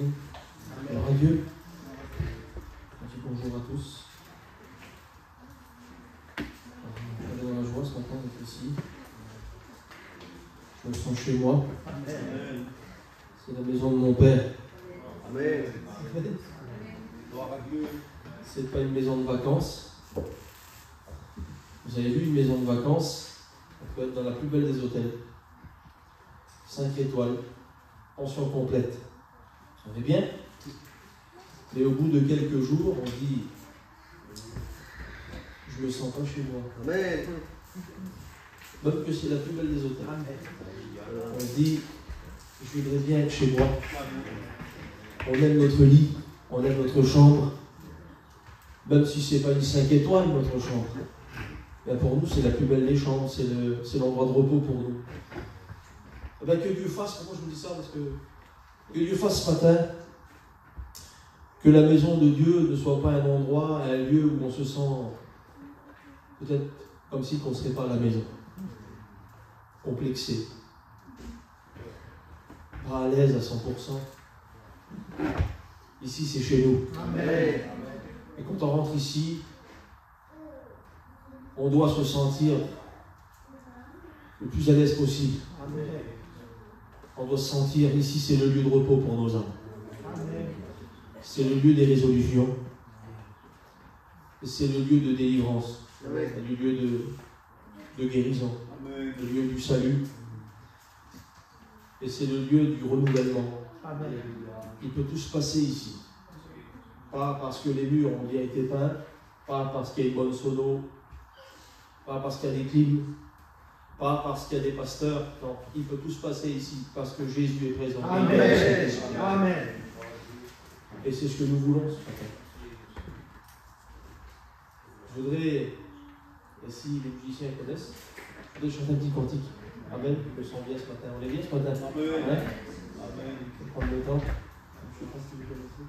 Amen. Alors à Dieu. On dit bonjour à tous. On est dans la joie ce matin d'être ici. Je me sens chez moi. Amen. C'est la maison de mon Père. Amen. Gloire à Dieu. C'est pas une maison de vacances. Vous avez vu une maison de vacances, on peut être dans la plus belle des hôtels. 5 étoiles, pension complète. Ça va bien. Mais au bout de quelques jours, on dit je me sens pas chez moi. Amen. Même que c'est la plus belle des hôtels. On dit je voudrais bien être chez moi. On aime notre lit, on aime notre chambre. Même si c'est pas une 5 étoiles notre chambre. Ben pour nous, c'est la plus belle des chambres, c'est l'endroit de repos pour nous. Eh ben que Dieu fasse, pourquoi je vous dis ça? Parce que Dieu fasse ce matin que la maison de Dieu ne soit pas un endroit, un lieu où on se sent peut-être comme si on ne serait pas à la maison. Complexé. Pas à l'aise à 100%. Ici, c'est chez nous. Amen. Et quand on rentre ici, on doit se sentir le plus à l'aise possible. Amen. On doit se sentir, ici c'est le lieu de repos pour nos âmes. Amen. C'est le lieu des résolutions. C'est le lieu de délivrance. Amen. C'est le lieu de guérison. Amen. Le lieu du salut. Et c'est le lieu du renouvellement. Amen. Il peut tout se passer ici. Pas parce que les murs ont bien été peints, pas parce qu'il y a une bonne sono, pas parce qu'il y a des clims, pas parce qu'il y a des pasteurs. Non, il peut tout se passer ici parce que Jésus est présent. Amen. Amen. Et c'est ce que nous voulons ce matin. Je voudrais, et si les musiciens connaissent, je voudrais chanter un petit cantique. Amen. Je me sens bien ce matin. On est bien ce matin. Amen. Ouais. Amen. Je vais prendre le temps. Je ne sais pas si vous connaissez.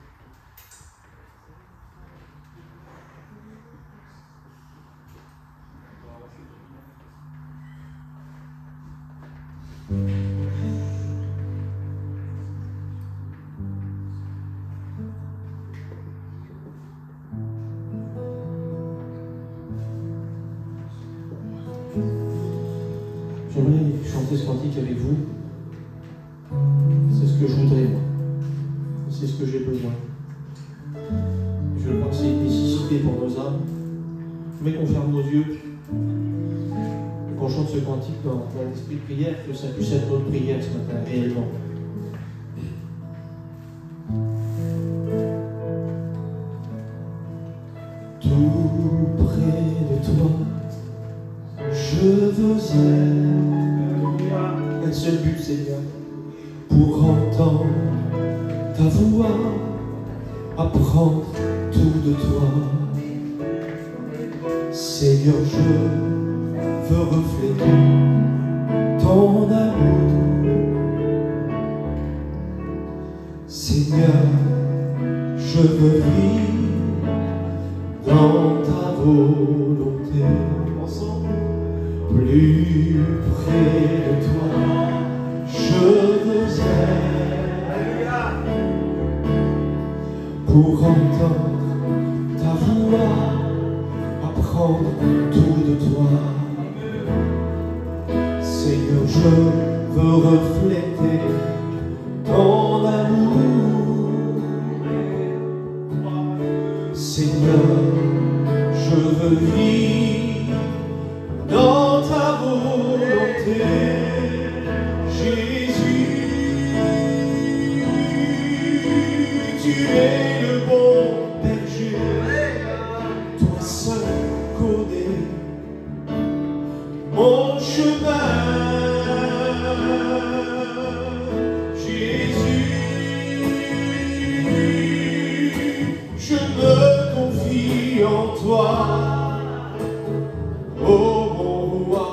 J'aimerais chanter ce cantique avec vous. C'est ce que je voudrais, moi. C'est ce que j'ai besoin. Je pense que c'est une nécessité pour nos âmes. Mais qu'on ferme nos yeux et qu'on chante ce cantique dans l'esprit de prière, que ça puisse être notre prière ce matin, réellement. Tout près de toi, je veux être un seul but, Seigneur, pour entendre ta voix, apprendre tout de toi. Seigneur, je veux refléter ton amour. Seigneur, je veux vivre dans ta volonté. Ensemble, plus près de toi, je veux être pour entendre ta voix, apprendre tout de toi. Seigneur, je veux refléter ton amour. Seigneur, je veux vivre dans ta volonté. Jésus, tu es le bon berger. Toi seul connais mon chemin. Jésus, je me confie en toi. Oh mon roi,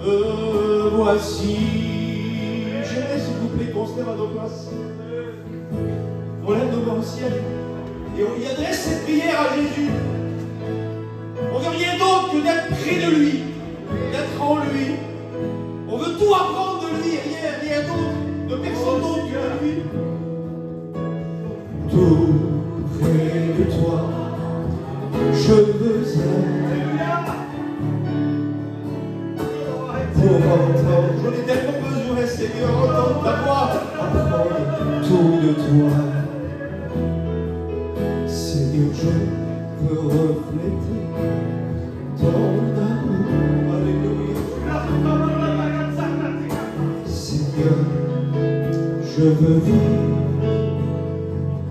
me voici. J'aimerais s'il vous plaît qu'on se lève à nos places. On lève nos mains au ciel et on lui adresse cette prière à Jésus. On veut rien d'autre que d'être près de lui, d'être en lui. On veut tout apprendre de lui, rien d'autre, de personne d'autre que de lui. je veux vivre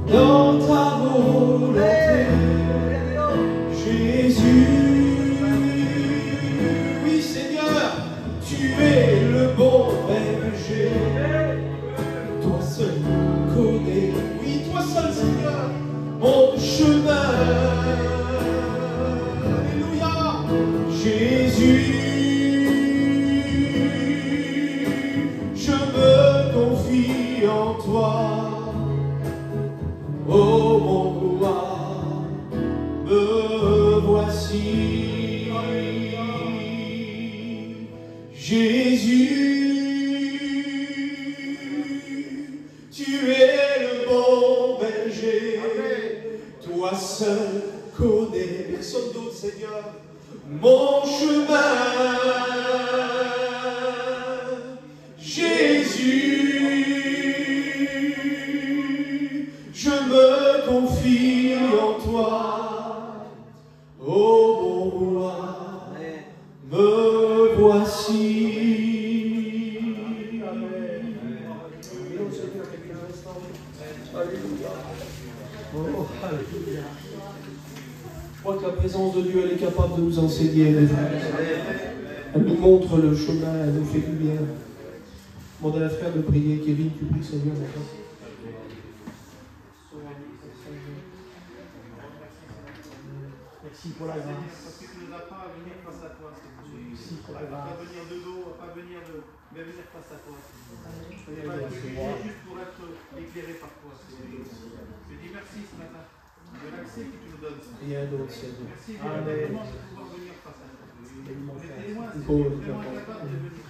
dans ta volonté, Jésus. Oui, Seigneur, tu es le bon berger. Toi seul connais, oui, toi seul, Seigneur, mon chemin. Alléluia, Jésus. Je me confie en toi, oh mon roi, me voici. Jésus, tu es le bon berger. Toi seul connais, personne d'autre, Seigneur, mon chemin. Jésus, je me confie en toi, ô mon roi, me voici. Je crois que la présence de Dieu, elle est capable de nous enseigner, mes frères. Elle nous montre le chemin, elle nous fait du bien. Demandez à la frère de prier. Kevin, tu pries, Seigneur, maintenant. Merci pour la grâce. Parce que tu nous apprends à venir face à toi, Seigneur. Merci pour la grâce. Pas venir de dos, pas venir mais venir face à toi, Seigneur. Pas Seigneur. juste pour être éclairé par toi, Seigneur. Je dis merci ce matin de l'accès que tu nous donnes, Seigneur. Rien d'autre, Seigneur. Merci de pouvoir venir face à toi. On est témoins, Seigneur, vraiment incapables de venir.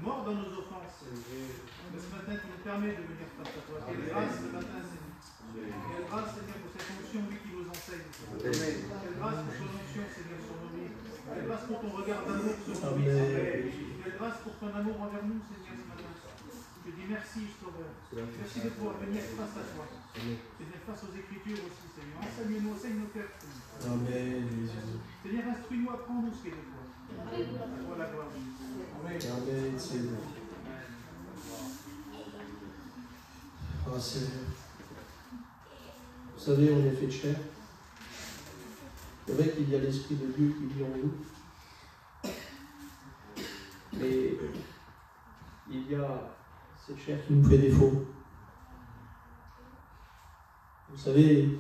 Mort dans nos offenses. Mais ce matin, tu nous permets de venir face à toi. Quelle grâce ce matin, Seigneur. Quelle grâce, Seigneur, pour cette onction, oui, qui nous enseigne. Quelle grâce pour ton onction, Seigneur, sur nos vies. Quelle grâce pour ton regard d'amour sur nos vies, Seigneur. Quelle grâce pour ton amour envers nous, Seigneur, ce matin. Je dis merci, Sauveur. Merci de pouvoir venir face à toi. Seigneur, face aux Écritures aussi, Seigneur. Enseigne-nous, enseigne nos cœurs, Seigneur. Amen, Jésus. Seigneur, instruis-nous, apprends-nous ce qu'est de toi. Toi la gloire. Amen. Amen, Seigneur. Ah, Seigneur. Vous savez, on est fait de chair. C'est vrai qu'il y a l'Esprit de Dieu qui vit en nous. Mais il y a cette chair qui nous fait défaut. Vous savez,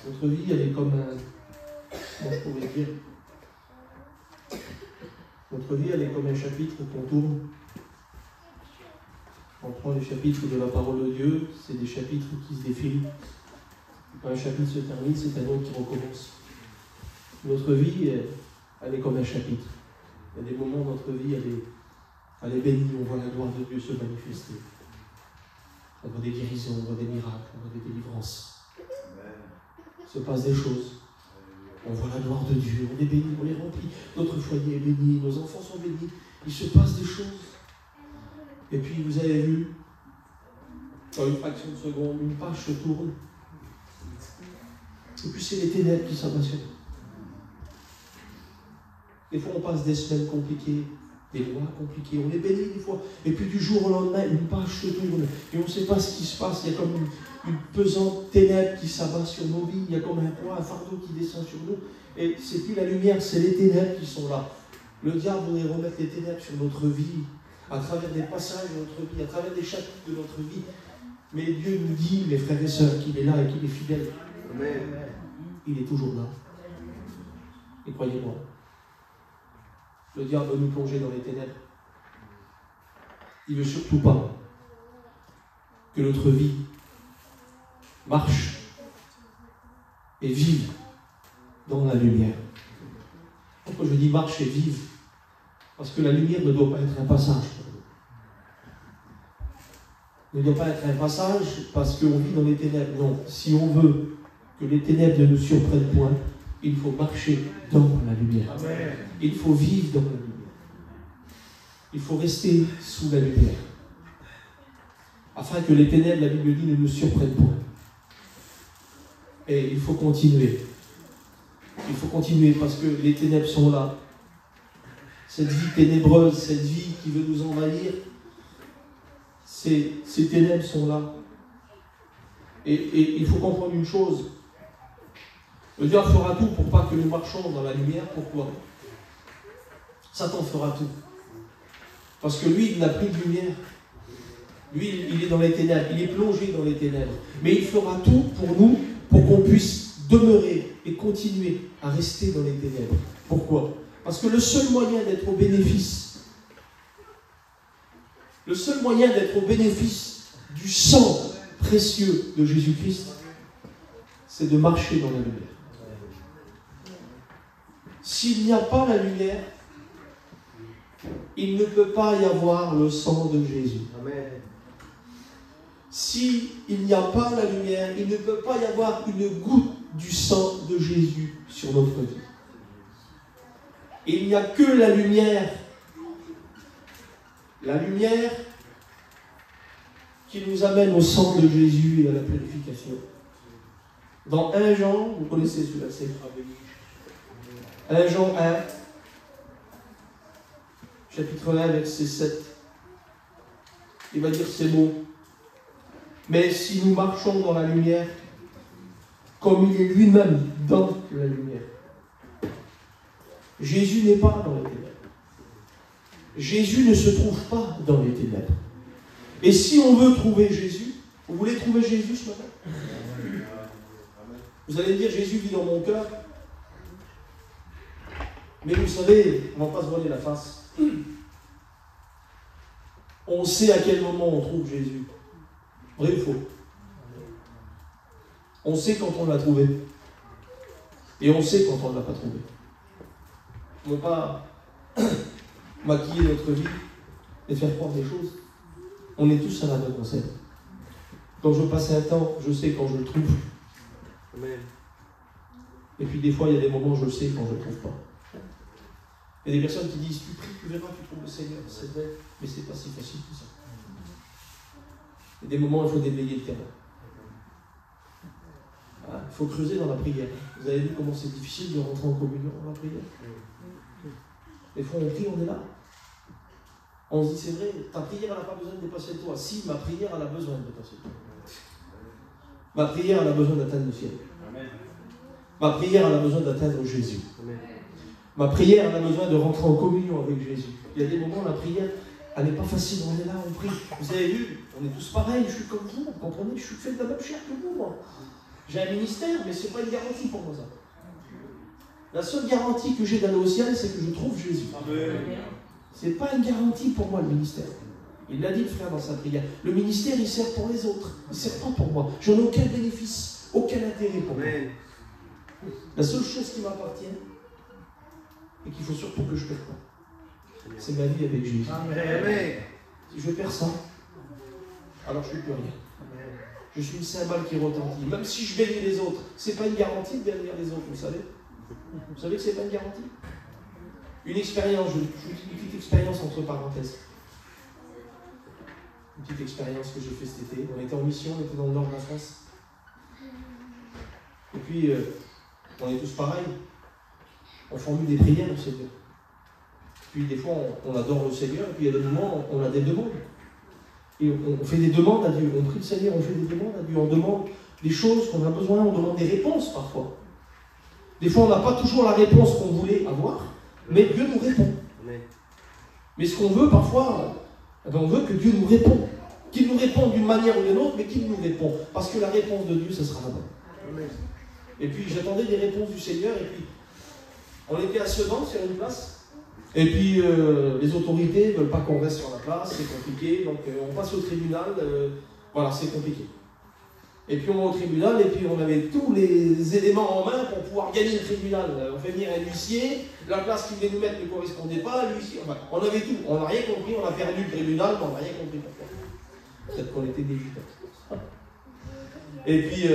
notre vie, elle est comme un... Comment je pourrais dire? Notre vie, elle est comme un chapitre qu'on tourne. On prend les chapitres de la parole de Dieu, c'est des chapitres qui se défilent. Quand un chapitre se termine, c'est un autre qui recommence. Notre vie, elle est comme un chapitre. Il y a des moments où notre vie, elle est bénie, on voit la gloire de Dieu se manifester. On voit des guérisons, on voit des miracles, on voit des délivrances. Il se passe des choses. On voit la gloire de Dieu, on est béni, on est rempli. Notre foyer est béni, nos enfants sont bénis. Il se passe des choses. Et puis vous avez vu, dans une fraction de seconde, une page se tourne. Et puis c'est les ténèbres qui s'abattent sur nous. Des fois on passe des semaines compliquées, des mois compliqués, on est béni des fois. Et puis du jour au lendemain, une page se tourne. Et on ne sait pas ce qui se passe. Il y a comme une pesante ténèbre qui s'abat sur nos vies. Il y a comme un poids, un fardeau qui descend sur nous. Et c'est plus la lumière, c'est les ténèbres qui sont là. Le diable voudrait remettre les ténèbres sur notre vie, à travers des passages de notre vie, à travers des chapitres de notre vie. Mais Dieu nous dit, mes frères et sœurs, qu'il est là et qu'il est fidèle. Amen. Il est toujours là. Et croyez-moi, le diable veut nous plonger dans les ténèbres. Il ne veut surtout pas que notre vie marche et vive dans la lumière. Pourquoi je dis marche et vive? Parce que la lumière ne doit pas être un passage. Ne doit pas être un passage parce qu'on vit dans les ténèbres. Non, si on veut que les ténèbres ne nous surprennent point, il faut marcher dans la lumière. Amen. Il faut vivre dans la lumière. Il faut rester sous la lumière. Afin que les ténèbres, la Bible dit, ne nous surprennent point. Et il faut continuer. Il faut continuer parce que les ténèbres sont là. cette vie ténébreuse, cette vie qui veut nous envahir, ces ténèbres sont là. Et il faut comprendre une chose. Le diable fera tout pour pas que nous marchions dans la lumière. Pourquoi? Satan fera tout. Parce que lui, il n'a plus de lumière. Lui, il est dans les ténèbres. Il est plongé dans les ténèbres. Mais il fera tout pour nous, pour qu'on puisse demeurer et continuer à rester dans les ténèbres. Pourquoi? Parce que le seul moyen d'être au bénéfice, du sang précieux de Jésus-Christ, c'est de marcher dans la lumière. S'il n'y a pas la lumière, il ne peut pas y avoir le sang de Jésus. Amen. S'il n'y a pas la lumière, il ne peut pas y avoir une goutte du sang de Jésus sur notre vie. Et il n'y a que la lumière qui nous amène au sang de Jésus et à la purification. Dans 1 Jean, vous connaissez ce verset, 1 Jean 1, chapitre 1, verset 7, il va dire ces mots. Mais si nous marchons dans la lumière, comme il est lui-même dans la lumière. Jésus n'est pas dans les ténèbres. Jésus ne se trouve pas dans les ténèbres. Et si on veut trouver Jésus, vous voulez trouver Jésus ce matin? Vous allez me dire, Jésus vit dans mon cœur. Mais vous savez, on ne va pas se voiler la face. On sait à quel moment on trouve Jésus. Vrai ou faux? On sait quand on l'a trouvé. Et on sait quand on ne l'a pas trouvé. On ne veut pas maquiller notre vie et faire croire des choses. On est tous à la même enseigne. Quand je passe un temps, je sais quand je le trouve. Amen. Et puis des fois, il y a des moments où je sais quand je ne le trouve pas. Il y a des personnes qui disent, tu pries, tu verras, tu trouves le Seigneur. C'est vrai, mais c'est pas si facile que ça. Il y a des moments où il faut déblayer le terrain. Il faut creuser dans la prière. Vous avez vu comment c'est difficile de rentrer en communion dans la prière? Des fois, on prie, on est là. On se dit, c'est vrai, ta prière, elle n'a pas besoin de dépasser toi. Si, ma prière, elle a besoin de dépasser toi. Ma prière, elle a besoin d'atteindre le ciel. Ma prière, elle a besoin d'atteindre Jésus. Ma prière, elle a besoin de rentrer en communion avec Jésus. Il y a des moments, la prière, elle n'est pas facile. On est là, on prie. Vous avez vu, on est tous pareils. Je suis comme vous, vous comprenez? Je suis fait de la même chair que vous, moi. J'ai un ministère, mais ce n'est pas une garantie pour moi, ça. La seule garantie que j'ai d'aller au ciel, c'est que je trouve Jésus. Ce n'est pas une garantie pour moi, le ministère. Il l'a dit, le frère, dans sa prière. Le ministère, il sert pour les autres. Il ne sert pas pour moi. Je n'ai aucun bénéfice, aucun intérêt pour moi. La seule chose qui m'appartient, et qu'il faut surtout que je ne perde pas, c'est ma vie avec Jésus. Amen. Si je perds ça, alors je ne suis plus rien. Je suis une cymbale qui retentit. Même si je bénis les autres, ce n'est pas une garantie de bénir les autres, vous savez. Vous savez que ce n'est pas une garantie. Une expérience, je vous dis une petite expérience entre parenthèses. Une petite expérience que j'ai fait cet été. On était en mission, on était dans le nord de la France. Et puis, on est tous pareils. On formule des prières au Seigneur. Puis des fois, on adore le Seigneur, et puis il y a des moments, on a des demandes. Et on fait des demandes à Dieu. On prie le Seigneur, on fait des demandes à Dieu. On demande des choses qu'on a besoin, on demande des réponses parfois. Des fois, on n'a pas toujours la réponse qu'on voulait avoir, mais Dieu nous répond. Mais ce qu'on veut parfois, on veut que Dieu nous réponde. Qu'il nous réponde d'une manière ou d'une autre, mais qu'il nous répond. Parce que la réponse de Dieu, ça sera la bonne. Et puis, j'attendais des réponses du Seigneur, et puis, on était à Sedan, sur une place. Et puis, les autorités ne veulent pas qu'on reste sur la place, c'est compliqué, donc on passe au tribunal, voilà, c'est compliqué. Et puis on va au tribunal, et puis on avait tous les éléments en main pour pouvoir gagner le tribunal. On fait venir un huissier, la place qu'il voulait nous mettre ne correspondait pas, l'huissier, enfin, on avait tout, on n'a rien compris, on a perdu le tribunal, mais on n'a rien compris pourquoi. Peut-être qu'on était débutants. Et puis,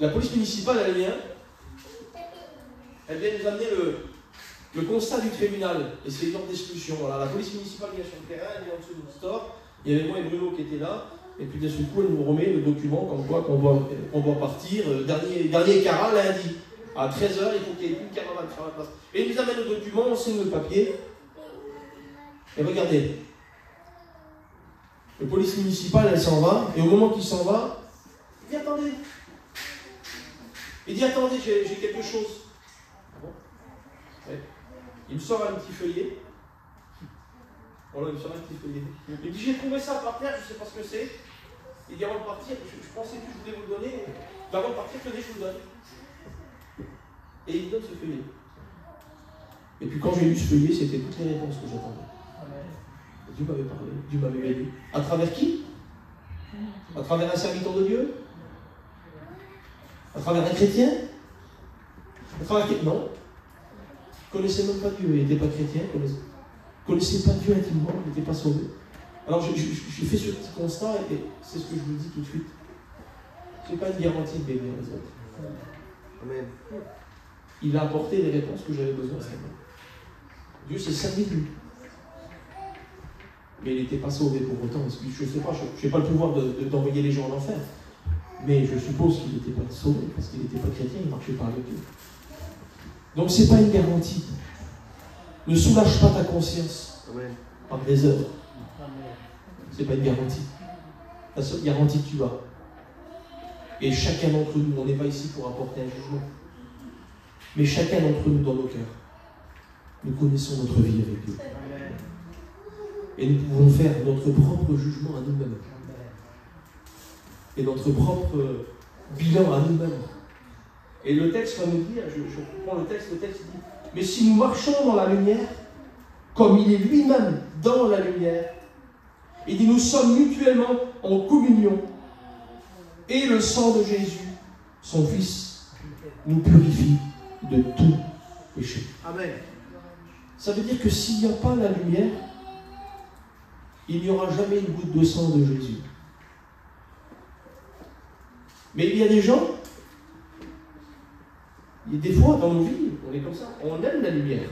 la police municipale, elle vient nous amener le constat du tribunal, et c'est une ordre d'expulsion. Voilà, la police municipale vient sur le terrain, elle est en dessous de notre store, il y avait moi et Bruno qui étaient là, et puis d'un coup elle nous remet le document comme quoi qu'on doit partir, dernier carat lundi. À 13h, il faut qu'il y ait une caravane sur la place. Et il nous amène le document, on signe le papier. Et regardez. Le police municipal, elle s'en va. Et au moment qu'il s'en va, il dit attendez. Il dit attendez, j'ai quelque chose. Ah bon? Ouais. Il me sort un petit feuillet. Voilà, il me sort un petit feuillet. Il me dit j'ai trouvé ça par terre, je ne sais pas ce que c'est. Il dit avant de partir, je pensais que je voulais vous le donner. Avant de partir, tenez, je vous le donne. Et il me donne ce feuillet. Et puis quand j'ai lu ce feuillet, c'était toutes les réponses que j'attendais. Dieu m'avait parlé, Dieu m'avait béni. À travers qui? À travers un serviteur de Dieu? À travers un chrétien? À travers qui? Non. Il ne connaissait même pas Dieu, il n'était pas chrétien, il ne connaissait pas Dieu intimement, il n'était pas sauvé. Alors j'ai fait ce petit constat et c'est ce que je vous dis tout de suite. Ce n'est pas une garantie de bénir les autres. Amen. Il a apporté les réponses que j'avais besoin à ce moment. Dieu s'est servi de lui. Mais il n'était pas sauvé pour autant. Je ne sais pas, je n'ai pas le pouvoir d'envoyer les gens en enfer. Mais je suppose qu'il n'était pas sauvé parce qu'il n'était pas chrétien, il ne marchait pas avec Dieu. Donc ce n'est pas une garantie. Ne soulage pas ta conscience par des œuvres. Ce n'est pas une garantie. La seule garantie que tu as. Et chacun d'entre nous, on n'est pas ici pour apporter un jugement. Mais chacun d'entre nous dans nos cœurs, nous connaissons notre vie avec Dieu. Et nous pouvons faire notre propre jugement à nous-mêmes. Et notre propre bilan à nous-mêmes. Et le texte va nous dire, je prends le texte dit, mais si nous marchons dans la lumière, comme il est lui-même dans la lumière, il dit, nous sommes mutuellement en communion. Et le sang de Jésus, son Fils, nous purifie de tout péché. Amen. Ça veut dire que s'il n'y a pas la lumière, il n'y aura jamais une goutte de sang de Jésus. Mais il y a des gens, des fois dans nos vies, on est comme ça, on aime la lumière.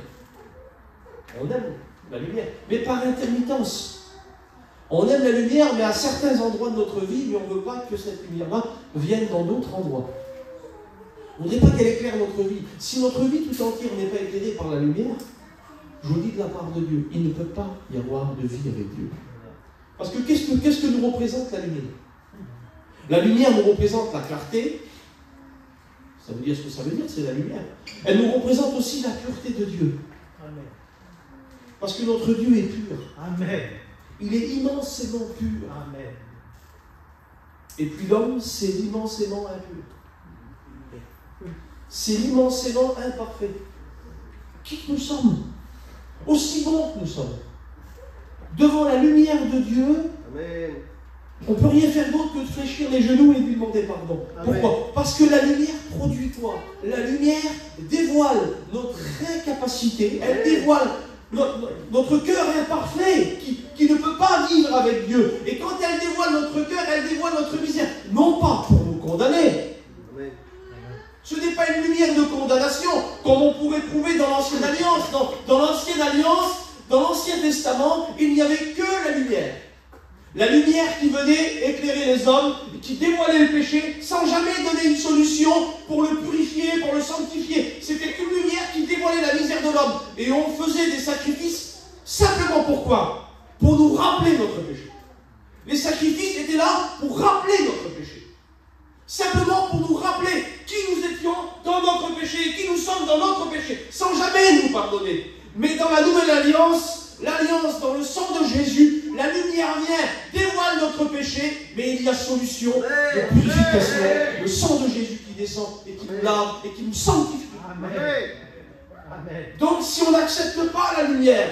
On aime la lumière, mais par intermittence. On aime la lumière, mais à certains endroits de notre vie, mais on ne veut pas que cette lumière-là vienne dans d'autres endroits. On ne voudrait pas qu'elle éclaire notre vie. Si notre vie tout entière n'est pas éclairée par la lumière, je vous dis de la part de Dieu, il ne peut pas y avoir de vie avec Dieu. Parce que qu'est-ce que nous représente la lumière? La lumière nous représente la clarté. Ça veut dire ce que ça veut dire, c'est la lumière. Elle nous représente aussi la pureté de Dieu. Amen. Parce que notre Dieu est pur. Amen. Il est immensément pur. Amen. Et puis l'homme, c'est immensément impur. C'est immensément imparfait. Qui que nous sommes? Aussi bons que nous sommes. Devant la lumière de Dieu, Amen. on ne peut rien faire d'autre que de fléchir les genoux et de lui demander pardon. Amen. Pourquoi? Parce que la lumière produit quoi? La lumière dévoile notre incapacité, elle dévoile notre cœur imparfait qui ne peut pas vivre avec Dieu. Et quand elle dévoile notre cœur, elle dévoile notre misère. Non pas pour nous condamner. Amen. Ce n'est pas une lumière de condamnation, comme on pourrait trouver dans l'Ancienne Alliance. Dans l'Ancienne Alliance, dans l'Ancien Testament, il n'y avait que la lumière. La lumière qui venait éclairer les hommes, qui dévoilait le péché, sans jamais donner une solution pour le purifier, pour le sanctifier. C'était une lumière qui dévoilait la misère de l'homme. Et on faisait des sacrifices simplement pourquoi? Pour nous rappeler notre péché. Les sacrifices étaient là pour rappeler notre péché. Simplement pour nous rappeler qui nous étions dans notre péché, qui nous sommes dans notre péché, sans jamais nous pardonner. Mais dans la nouvelle alliance, l'alliance dans le sang de Jésus, la lumière vient, dévoile notre péché, mais il y a solution de purification, le sang de Jésus qui descend et qui nous lave et qui nous sanctifie. Amen. Amen. Donc si on n'accepte pas la lumière,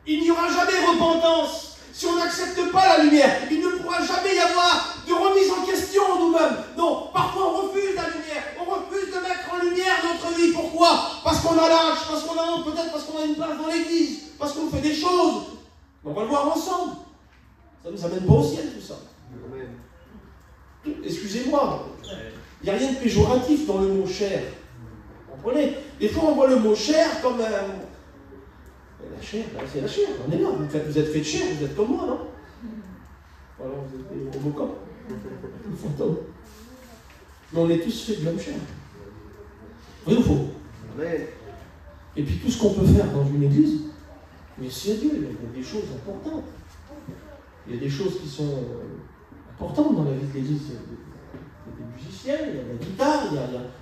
il n'y aura jamais repentance. Si on n'accepte pas la lumière, il ne pourra jamais y avoir de remise en question en nous-mêmes. Non, parfois on refuse la lumière, on refuse de mettre en lumière notre vie. Pourquoi? Parce qu'on a l'âge, parce qu'on a honte, peut-être parce qu'on a une place dans l'église, parce qu'on fait des choses. On va le voir ensemble. Ça ne nous amène pas au ciel tout ça. Amen. Excusez-moi, il n'y a rien de péjoratif dans le mot chair. Vous comprenez? Des fois on voit le mot chair comme la chair, c'est la chair, on est là, vous êtes fait de chair, vous êtes comme moi, non? Alors vous êtes des Robocop, des fantômes. Mais on est tous faits de même chair. Vrai ou faux? Amen. Et puis tout ce qu'on peut faire dans une église, merci à Dieu, il y a des choses importantes. Il y a des choses qui sont importantes dans la vie de l'église. Il y a des musiciens, il y a la guitare,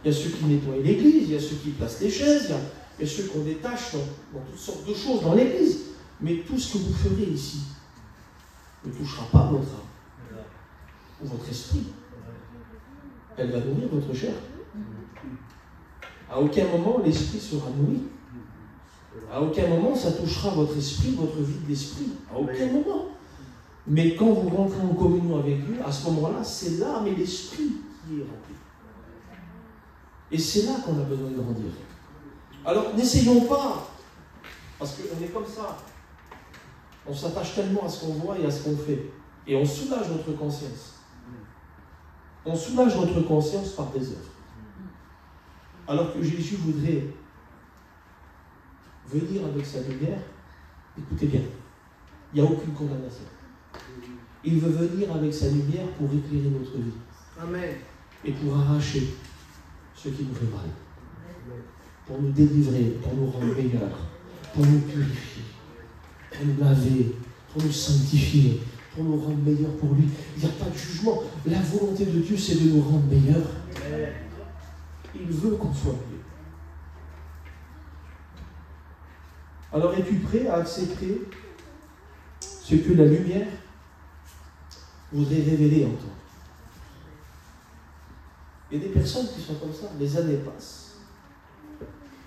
il y a ceux qui nettoient l'église, il y a ceux qui placent les chaises, il y a ceux qui ont des tâches dans toutes sortes de choses dans l'église. Mais tout ce que vous ferez ici ne touchera pas votre âme ou votre esprit. Elle va nourrir votre chair. À aucun moment l'esprit sera nourri. À aucun moment ça touchera votre esprit, votre vie de l'esprit. À aucun moment. Mais quand vous rentrez en communion avec Dieu, à ce moment-là, c'est l'âme et l'esprit qui est rempli. Et c'est là qu'on a besoin de grandir. Alors n'essayons pas, parce qu'on est comme ça. On s'attache tellement à ce qu'on voit et à ce qu'on fait. Et on soulage notre conscience. On soulage notre conscience par des œuvres. Alors que Jésus voudrait venir avec sa lumière, écoutez bien, il n'y a aucune condamnation. Il veut venir avec sa lumière pour éclairer notre vie. Amen. Et pour arracher ce qui nous fait mal. Pour nous délivrer, pour nous rendre meilleurs, pour nous purifier, pour nous laver, pour nous sanctifier, pour nous rendre meilleurs pour lui. Il n'y a pas de jugement. La volonté de Dieu, c'est de nous rendre meilleurs. Il veut qu'on soit mieux. Alors, es-tu prêt à accepter ce que la lumière voudrait révéler en toi? Il y a des personnes qui sont comme ça. Les années passent.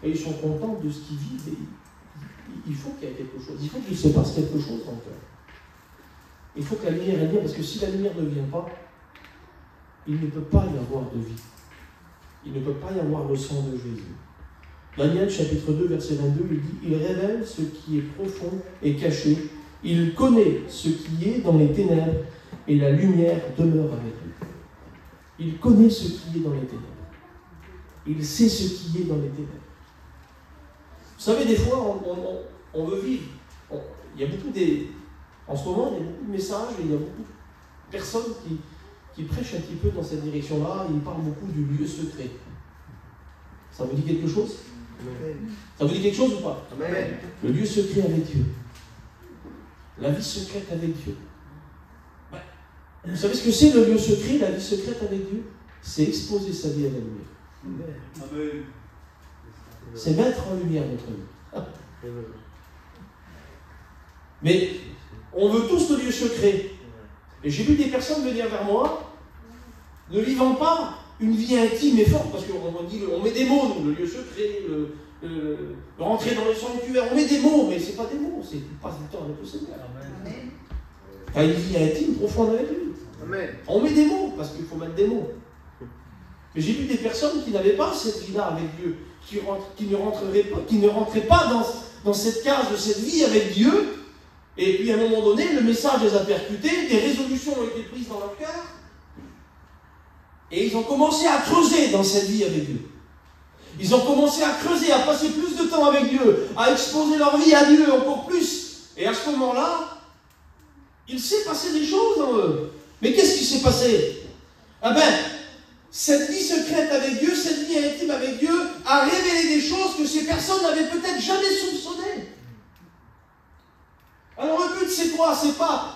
Et ils sont contents de ce qu'ils vivent. Et il faut qu'il y ait quelque chose. Il faut qu'il se passe quelque chose dans le cœur. Il faut que la lumière vienne, parce que si la lumière ne vient pas, il ne peut pas y avoir de vie. Il ne peut pas y avoir le sang de Jésus. Daniel, chapitre 2, verset 22, il dit « Il révèle ce qui est profond et caché. Il connaît ce qui est dans les ténèbres, et la lumière demeure avec lui. » Il connaît ce qui est dans les ténèbres. Il sait ce qui est dans les ténèbres. Vous savez, des fois, on veut vivre. Il y a beaucoup en ce moment, il y a beaucoup de messages et il y a beaucoup de personnes qui prêchent un petit peu dans cette direction-là. Ils parlent beaucoup du lieu secret. Ça vous dit quelque chose? Amen. Ça vous dit quelque chose ou pas? Amen. Le lieu secret avec Dieu. La vie secrète avec Dieu. Vous savez ce que c'est le lieu secret, la vie secrète avec Dieu? C'est exposer sa vie à la lumière. Amen. C'est mettre en lumière notre vie. Mais on veut tous le lieu secret. Et j'ai vu des personnes venir vers moi, ne vivant pas une vie intime et forte, parce qu'on met des mots, nous, le lieu secret, rentrer dans le sanctuaire, on met des mots, mais ce n'est pas des mots, c'est qu'ils passent du temps avec le Seigneur. Amen. Tu as une vie intime, profonde avec lui. Amen. On met des mots, parce qu'il faut mettre des mots. Mais j'ai vu des personnes qui n'avaient pas cette vie-là avec Dieu, qui ne rentraient pas dans cette case de cette vie avec Dieu, et puis à un moment donné, le message les a percutés, des résolutions ont été prises dans leur cœur, et ils ont commencé à creuser dans cette vie avec Dieu. Ils ont commencé à creuser, à passer plus de temps avec Dieu, à exposer leur vie à Dieu encore plus. Et à ce moment-là, il s'est passé des choses en eux. Mais qu'est-ce qui s'est passé? Ah ben, cette vie secrète avec Dieu, cette vie intime avec Dieu, a révélé des choses que ces personnes n'avaient peut-être jamais soupçonnées. Alors le but c'est quoi? C'est pas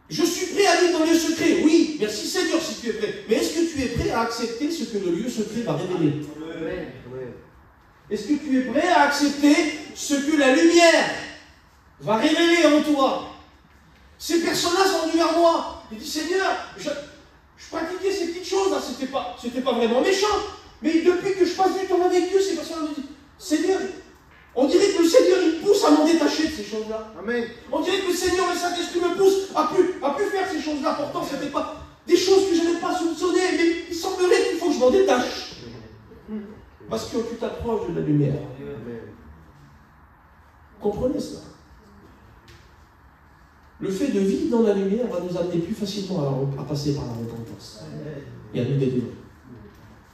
je suis prêt à vivre dans le lieu secret. Oui, merci Seigneur si tu es prêt. Mais est-ce que tu es prêt à accepter ce que le lieu secret va révéler? Amen. Est-ce que tu es prêt à accepter ce que la lumière va révéler en toi? Ces personnes-là sont venues vers moi. Ils disent Seigneur, je pratiquais ces petites choses-là, c'était pas vraiment méchant. Mais depuis que je passe du temps avec Dieu, ces personnes me disent Seigneur, on dirait que le Seigneur il pousse à m'en détacher de ces choses-là. Amen. On dirait que le Seigneur, le Saint-Esprit me pousse à plus faire ces choses-là. Pourtant, ce n'était pas des choses que je n'avais pas soupçonnées, mais il semblerait qu'il faut que je m'en détache. Parce que tu t'approches de la lumière. Comprenez cela. Le fait de vivre dans la lumière va nous amener plus facilement à passer par la repentance et à nous délivrer.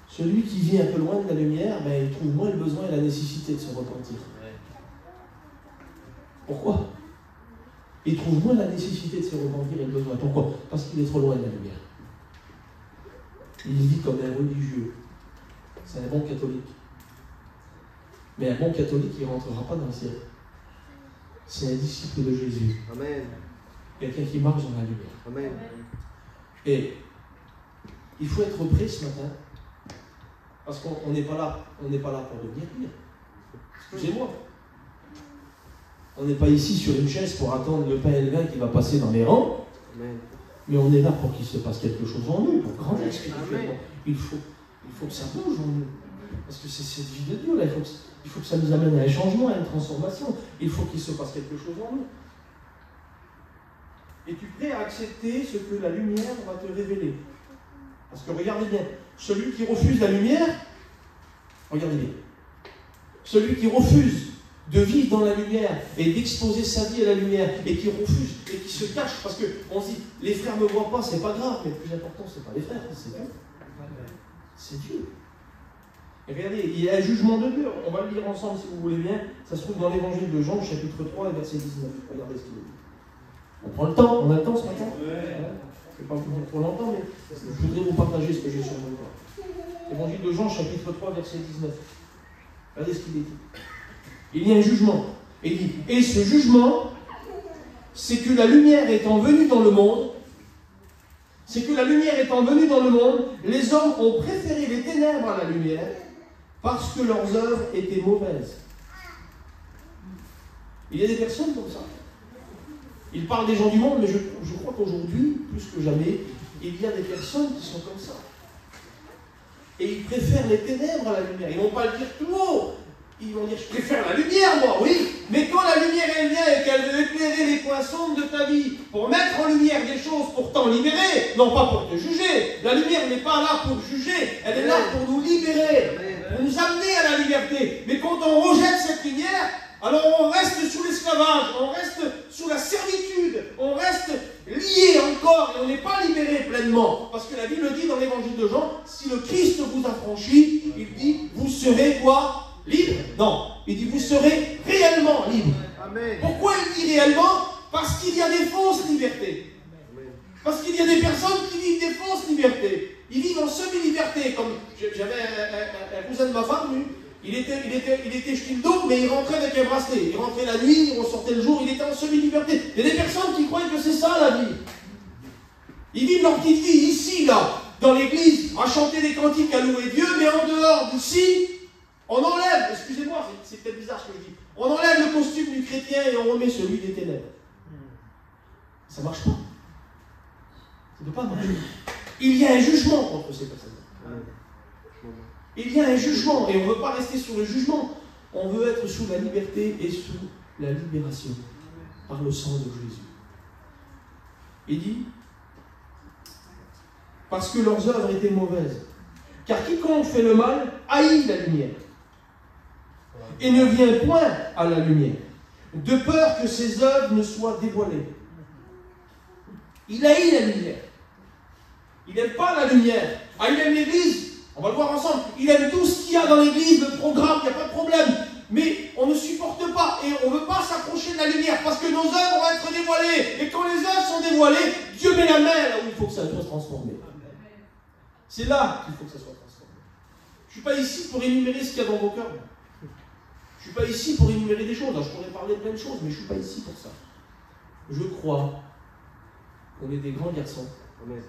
Celui qui vit un peu loin de la lumière, ben, il trouve moins le besoin et la nécessité de se repentir. Pourquoi? Il trouve moins la nécessité de se repentir et le besoin. Pourquoi? Parce qu'il est trop loin de la lumière. Il vit comme un religieux. C'est un bon catholique. Mais un bon catholique, il ne rentrera pas dans le ciel. C'est un disciple de Jésus. Amen. Quelqu'un qui marche dans la lumière. Amen. Et il faut être prêt ce matin, parce qu'on n'est pas là pour devenir pire. Excusez-moi. On n'est pas ici sur une chaise pour attendre le pain et le vin qui va passer dans les rangs. Amen. Mais on est là pour qu'il se passe quelque chose en nous, pour grandir spirituellement. Il faut que ça bouge en nous. Parce que c'est cette vie de Dieu là. Il faut que ça nous amène à un changement, à une transformation. Il faut qu'il se passe quelque chose en nous. Es-tu prêt à accepter ce que la lumière va te révéler? Parce que regardez bien, celui qui refuse la lumière, regardez bien, celui qui refuse de vivre dans la lumière et d'exposer sa vie à la lumière et qui refuse et qui se cache parce qu'on se dit les frères ne me voient pas, c'est pas grave, mais le plus important c'est pas les frères, c'est Dieu. C'est Dieu. Et regardez, il y a un jugement de Dieu, on va le lire ensemble si vous voulez bien, ça se trouve dans l'évangile de Jean, chapitre 3, verset 19. Regardez ce qu'il dit. On prend le temps, on a le temps ce matin. Je ne vais pas vous dire trop longtemps, mais je voudrais vous partager ce que j'ai sur mon cœur. Évangile de Jean, chapitre 3, verset 19. Regardez ce qu'il dit. Il y a un jugement. Et il dit, et ce jugement, c'est que la lumière étant venue dans le monde, les hommes ont préféré les ténèbres à la lumière parce que leurs œuvres étaient mauvaises. Il y a des personnes comme ça. Il parle des gens du monde, mais je crois qu'aujourd'hui, plus que jamais, il y a des personnes qui sont comme ça. Et ils préfèrent les ténèbres à la lumière. Ils ne vont pas le dire tout haut. Ils vont dire, je préfère la lumière, moi, oui. Mais quand la lumière, elle vient et qu'elle veut éclairer les coins sombres de ta vie, pour mettre en lumière des choses pour t'en libérer, non pas pour te juger. La lumière n'est pas là pour juger, elle est là pour nous libérer, pour nous amener à la liberté. Mais quand on rejette cette lumière, alors on reste sous l'esclavage, on reste sous la servitude, on reste lié encore et on n'est pas libéré pleinement. Parce que la Bible dit dans l'évangile de Jean, si le Christ vous a franchi, il dit, vous serez quoi? Libre? Non. Il dit, vous serez réellement libre. Amen. Pourquoi il dit réellement? Parce qu'il y a des fausses libertés. Amen. Parce qu'il y a des personnes qui vivent des fausses libertés. Ils vivent en semi-liberté. Comme j'avais un cousin de ma femme, lui. Il était schtildo, mais il rentrait avec un bracelet. Il rentrait la nuit, il ressortait le jour, il était en semi-liberté. Il y a des personnes qui croient que c'est ça la vie. Ils vivent leur petite vie ici, là, dans l'église, à chanter des cantiques, à louer Dieu, mais en dehors d'ici, on enlève, excusez-moi, c'est peut-être bizarre ce que je dis, on enlève le costume du chrétien et on remet celui des ténèbres. Ça ne marche pas. Ça ne peut pas marcher. Il y a un jugement contre ces personnes-là. Il y a un jugement, et on ne veut pas rester sur le jugement. On veut être sous la liberté et sous la libération par le sang de Jésus. Il dit, parce que leurs œuvres étaient mauvaises. Car quiconque fait le mal haït la lumière et ne vient point à la lumière, de peur que ses œuvres ne soient dévoilées. Il haït la lumière. Il n'aime pas la lumière. Ah, il aime l'église. On va le voir ensemble. Il aime tout ce qu'il y a dans l'église, le programme, il n'y a pas de problème. Mais on ne supporte pas et on ne veut pas s'approcher de la lumière parce que nos œuvres vont être dévoilées. Et quand les œuvres sont dévoilées, Dieu met la main là où il faut que ça soit transformé. C'est là qu'il faut que ça soit transformé. Je ne suis pas ici pour énumérer ce qu'il y a dans vos cœurs. Je ne suis pas ici pour énumérer des choses. Alors, je pourrais parler de plein de choses, mais je ne suis pas ici pour ça. Je crois qu'on est des grands garçons. Amen.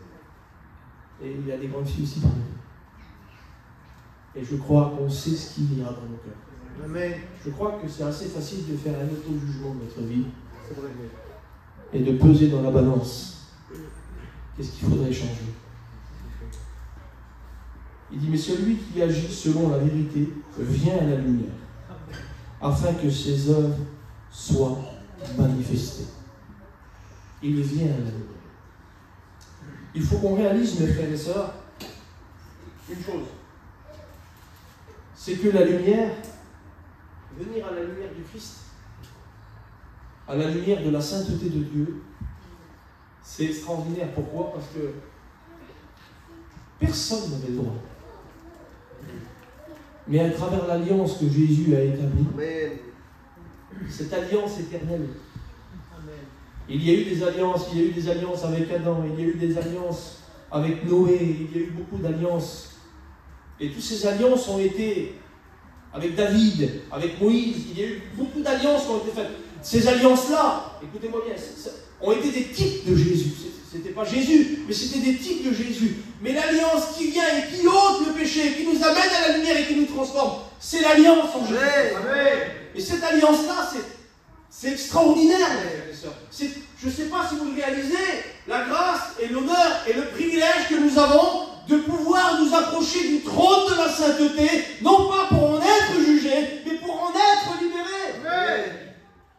Et il y a des grandes filles aussi parmi nous. Et je crois qu'on sait ce qu'il y a dans nos cœurs. Amen. Je crois que c'est assez facile de faire un auto-jugement de notre vie C'est vrai. et de peser dans la balance. Qu'est-ce qu'il faudrait changer? Il dit, mais celui qui agit selon la vérité vient à la lumière, afin que ses œuvres soient manifestées. Il vient à la lumière. Il faut qu'on réalise, mes frères et sœurs, une chose. C'est que la lumière, venir à la lumière du Christ, à la lumière de la sainteté de Dieu, c'est extraordinaire. Pourquoi? Parce que personne n'avait le droit. Mais à travers l'alliance que Jésus a établie, Amen. cette alliance éternelle, il y a eu des alliances avec Adam, il y a eu des alliances avec Noé, il y a eu beaucoup d'alliances. Et toutes ces alliances ont été avec David, avec Moïse. Il y a eu beaucoup d'alliances qui ont été faites. Ces alliances-là, écoutez-moi bien, ont été des types de Jésus. C'était pas Jésus, mais c'était des types de Jésus. Mais l'alliance qui vient et qui ôte le péché, qui nous amène à la lumière et qui nous transforme, c'est l'alliance en Jésus. Et cette alliance-là, c'est extraordinaire, mes frères et sœurs. Je ne sais pas si vous le réalisez, la grâce et l'honneur et le privilège que nous avons de pouvoir nous approcher du trône de la sainteté, non pas pour en être jugés, mais pour en être libérés.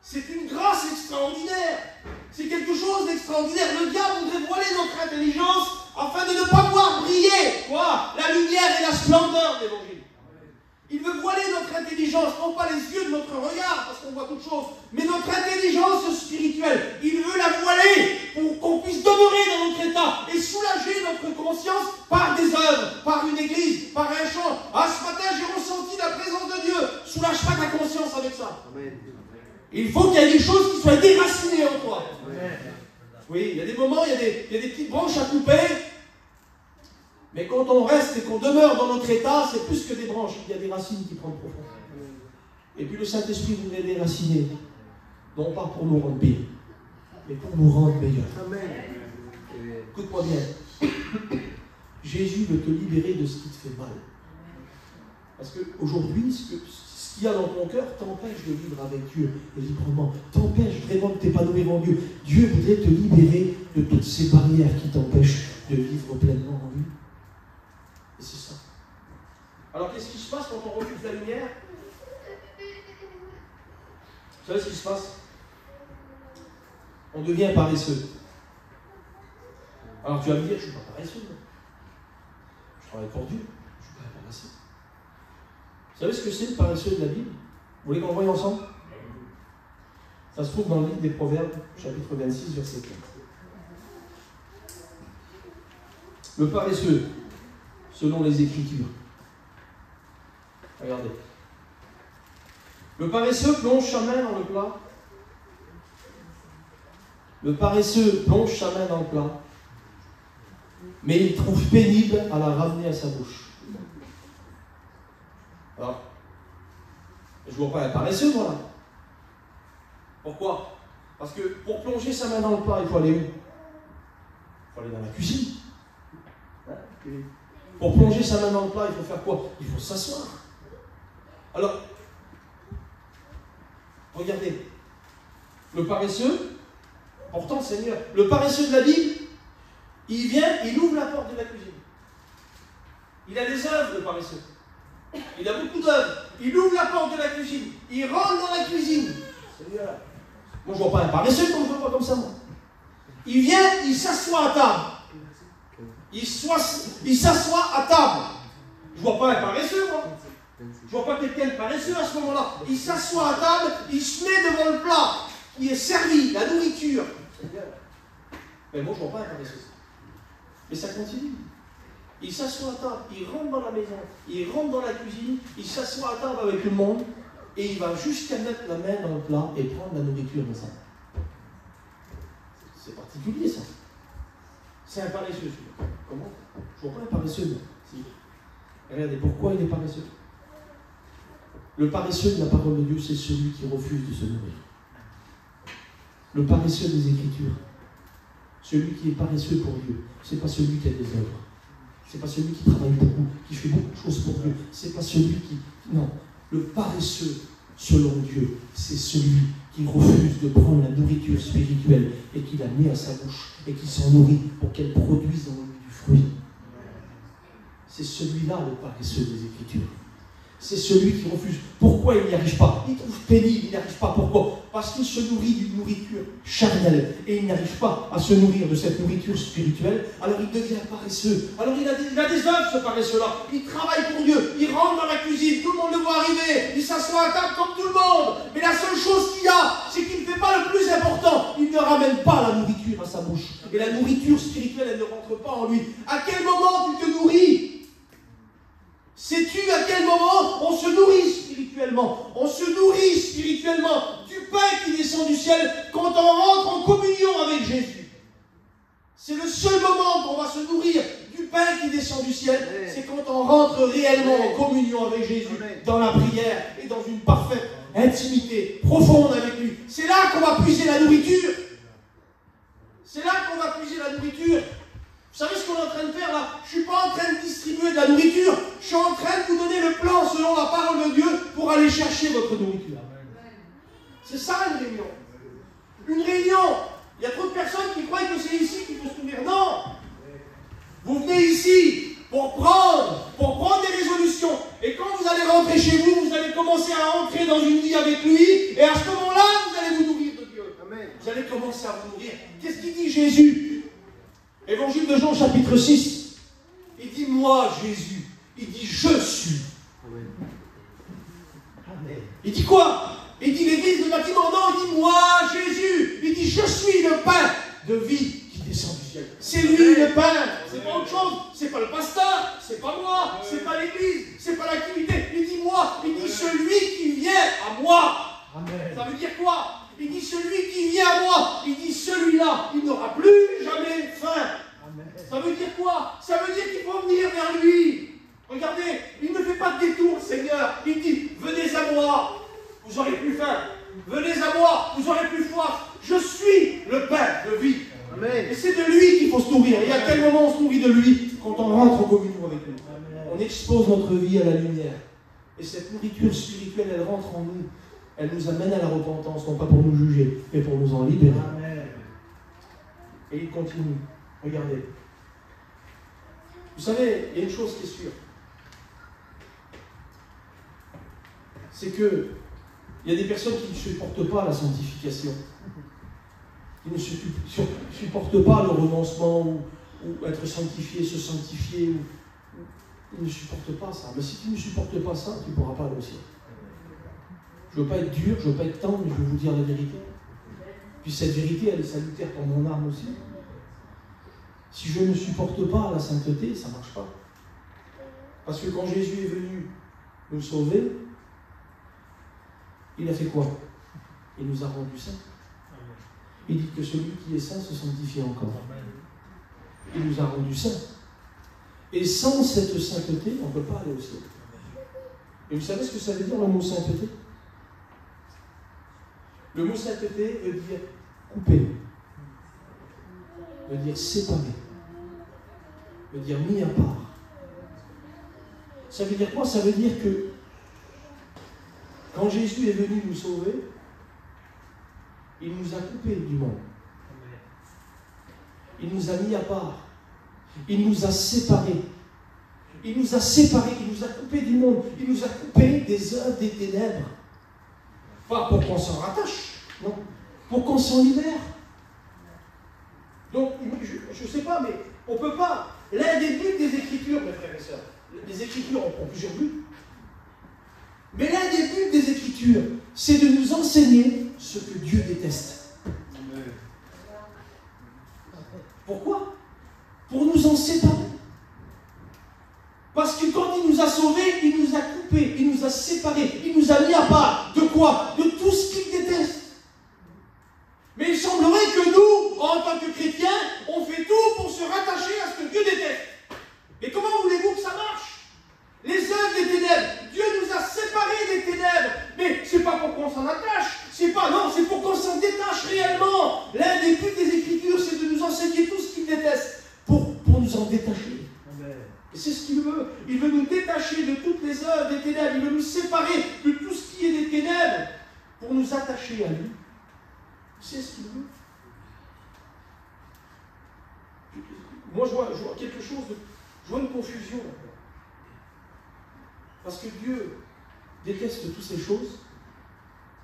C'est une grâce extraordinaire. C'est quelque chose d'extraordinaire. Le diable voudrait voiler notre intelligence afin de ne pas voir briller la lumière et la splendeur de l'évangile. Il veut voiler notre intelligence, non pas les yeux de notre regard, parce qu'on voit toutes choses, mais notre intelligence spirituelle. Il veut la voiler pour qu'on puisse demeurer dans notre état et soulager notre conscience par des œuvres, par une église, par un chant. Ah, ce matin, j'ai ressenti la présence de Dieu. Soulage pas ta conscience avec ça. Amen. Il faut qu'il y ait des choses qui soient déracinées en toi. Oui, il y a des moments, il y a des petites branches à couper. Mais quand on reste et qu'on demeure dans notre état, c'est plus que des branches. Il y a des racines qui prennent profond. Et puis le Saint-Esprit voudrait déraciner. Non pas pour nous rendre pires, mais pour nous rendre meilleurs. Écoute-moi bien. Jésus veut te libérer de ce qui te fait mal. Parce qu'aujourd'hui, ce qu'il y a dans ton cœur t'empêche de vivre avec Dieu librement, t'empêche vraiment de t'épanouir en Dieu. Dieu voudrait te libérer de toutes ces barrières qui t'empêchent de vivre pleinement en lui. Et c'est ça. Alors qu'est-ce qui se passe quand on refuse la lumière? Vous savez ce qui se passe? On devient paresseux. Alors tu vas me dire, je ne suis pas paresseux. Je travaille pour Dieu. Je ne suis pas paresseux. Vous savez ce que c'est le paresseux de la Bible? Vous voulez qu'on le voie ensemble? Ça se trouve dans le livre des Proverbes, chapitre 26, verset 4. Le paresseux, selon les Écritures. Regardez. Le paresseux plonge sa main dans le plat. Le paresseux plonge sa main dans le plat, mais il trouve pénible à la ramener à sa bouche. Alors, je ne vois pas un paresseux, voilà. Pourquoi? Parce que pour plonger sa main dans le plat, il faut aller où? Il faut aller dans la cuisine. Pour plonger sa main dans le plat, il faut faire quoi? Il faut s'asseoir. Alors, regardez, le paresseux, pourtant Seigneur, le paresseux de la Bible, il vient, il ouvre la porte de la cuisine. Il a des œuvres, le paresseux. Il a beaucoup d'œuvres. Il ouvre la porte de la cuisine. Il rentre dans la cuisine. Seigneur, moi je ne vois pas un paresseux comme je le vois comme ça, moi. Il vient, il s'assoit à table. Il s'assoit à table. Je ne vois pas un paresseux, moi. Je ne vois pas quelqu'un de paresseux à ce moment-là. Il s'assoit à table, il se met devant le plat qui est servi, la nourriture. Mais moi, je ne vois pas un paresseux. Mais ça continue. Il s'assoit à table, il rentre dans la maison, il rentre dans la cuisine, il s'assoit à table avec le monde et il va jusqu'à mettre la main dans le plat et prendre la nourriture dans sa main. C'est particulier, ça. C'est un paresseux, celui-là. Comment? Je ne vois pas un paresseux, moi. Si. Regardez, pourquoi il est paresseux? Le paresseux de la parole de Dieu, c'est celui qui refuse de se nourrir. Le paresseux des Écritures, celui qui est paresseux pour Dieu, ce n'est pas celui qui a des œuvres. Ce n'est pas celui qui travaille beaucoup, qui fait beaucoup de choses pour Dieu. Ce n'est pas celui qui... Non, le paresseux, selon Dieu, c'est celui qui refuse de prendre la nourriture spirituelle et qui la met à sa bouche et qui s'en nourrit pour qu'elle produise en lui du fruit. C'est celui-là le paresseux des Écritures. C'est celui qui refuse. Pourquoi il n'y arrive pas? Il trouve pénible, il n'y arrive pas. Pourquoi? Parce qu'il se nourrit d'une nourriture charnelle et il n'arrive pas à se nourrir de cette nourriture spirituelle. Alors il devient paresseux. Alors il a des œuvres, ce paresseux-là. Il travaille pour Dieu. Il rentre dans la cuisine. Tout le monde le voit arriver. Il s'assoit à table comme tout le monde. Mais la seule chose qu'il y a, c'est qu'il ne fait pas le plus important. Il ne ramène pas la nourriture à sa bouche. Et la nourriture spirituelle, elle ne rentre pas en lui. À quel moment tu te nourris? Sais-tu à quel moment on se nourrit spirituellement? On se nourrit spirituellement du pain qui descend du ciel quand on rentre en communion avec Jésus. C'est le seul moment qu'on va se nourrir du pain qui descend du ciel, c'est quand on rentre réellement en communion avec Jésus, dans la prière et dans une parfaite intimité profonde avec lui. C'est là qu'on va puiser la nourriture. C'est là qu'on va puiser la nourriture. Vous savez ce qu'on est en train de faire là? Je ne suis pas en train de distribuer de la nourriture. Je suis en train de vous donner le plan selon la parole de Dieu pour aller chercher votre nourriture. C'est ça une réunion. Une réunion. Il y a trop de personnes qui croient que c'est ici qu'il faut se nourrir. Non. Vous venez ici pour prendre des résolutions. Et quand vous allez rentrer chez vous, vous allez commencer à entrer dans une vie avec lui. Et à ce moment-là, vous allez vous nourrir de Dieu. Amen. Vous allez commencer à vous nourrir. Qu'est-ce qu'il dit Jésus? Évangile de Jean, chapitre 6. Il dit, moi, Jésus. Il dit, je suis. Amen. Amen. Il dit quoi? Il dit l'église, le bâtiment. Non, il dit, moi, Jésus. Il dit, je suis le pain de vie qui descend du ciel. C'est lui le pain. C'est pas autre chose. C'est pas le pasteur. C'est pas moi. C'est pas l'église. C'est pas l'activité. Il dit, moi. Il dit, celui qui vient à moi. Amen. Ça veut dire quoi? Il dit, celui qui vient à moi, il dit, celui-là, il n'aura plus jamais faim. Amen. Ça veut dire quoi? Ça veut dire qu'il faut venir vers lui. Regardez, il ne fait pas de détour, Seigneur. Il dit, venez à moi, vous aurez plus faim. Venez à moi, vous aurez plus soif. Je suis le pain de vie. Amen. Et c'est de lui qu'il faut se nourrir. Et à quel moment on se nourrit de lui? Quand on rentre en communion avec lui. Amen. On expose notre vie à la lumière. Et cette nourriture spirituelle, elle rentre en nous. Elle nous amène à la repentance, non pas pour nous juger, mais pour nous en libérer. Amen. Et il continue. Regardez. Vous savez, il y a une chose qui est sûre. C'est que il y a des personnes qui ne supportent pas la sanctification. Qui ne supportent pas le renoncement ou être sanctifié, se sanctifier. Ils ne supportent pas ça. Mais si tu ne supportes pas ça, tu ne pourras pas aller au ciel. Je ne veux pas être dur, je ne veux pas être tendre, mais je veux vous dire la vérité. Puis cette vérité, elle est salutaire pour mon âme aussi. Si je ne supporte pas la sainteté, ça ne marche pas. Parce que quand Jésus est venu nous sauver, il a fait quoi? Il nous a rendus saints. Il dit que celui qui est saint se sanctifie encore. Il nous a rendus saints. Et sans cette sainteté, on ne peut pas aller au ciel. Et vous savez ce que ça veut dire le mot sainteté? Le mot sainteté veut dire couper, veut dire séparer, veut dire mis à part. Ça veut dire quoi? Ça veut dire que quand Jésus est venu nous sauver, il nous a coupés du monde. Il nous a mis à part. Il nous a séparés. Il nous a séparés, il nous a coupés du monde. Il nous a coupés des œuvres des ténèbres. Pas pour qu'on s'en rattache, non. Pour qu'on s'en libère. Donc, je ne sais pas, mais on ne peut pas. L'un des buts des Écritures, mes frères et sœurs, les Écritures ont plusieurs buts. Mais l'un des buts des Écritures, c'est de nous enseigner ce que Dieu déteste. Pourquoi? Pour nous en séparer. Parce que quand il nous a sauvés, il nous a coupés, il nous a séparés, il nous a mis à part. De quoi? De tout ce qu'il déteste. Mais il semblerait que nous, en tant que chrétiens, on fait tout pour se rattacher à ce que Dieu déteste. Mais comment voulez-vous que ça marche? Les œuvres des ténèbres, Dieu nous a séparés des ténèbres. Mais c'est pas pour qu'on s'en attache, c'est pour qu'on s'en détache réellement. L'un des buts des Écritures, c'est de nous enseigner tout ce qu'il déteste, pour nous en détacher. Amen. Et c'est ce qu'il veut. Il veut nous détacher de toutes les œuvres des ténèbres. Il veut nous séparer de tout ce qui est des ténèbres pour nous attacher à lui. C'est ce qu'il veut. Moi, je vois quelque chose je vois une confusion. Parce que Dieu déteste toutes ces choses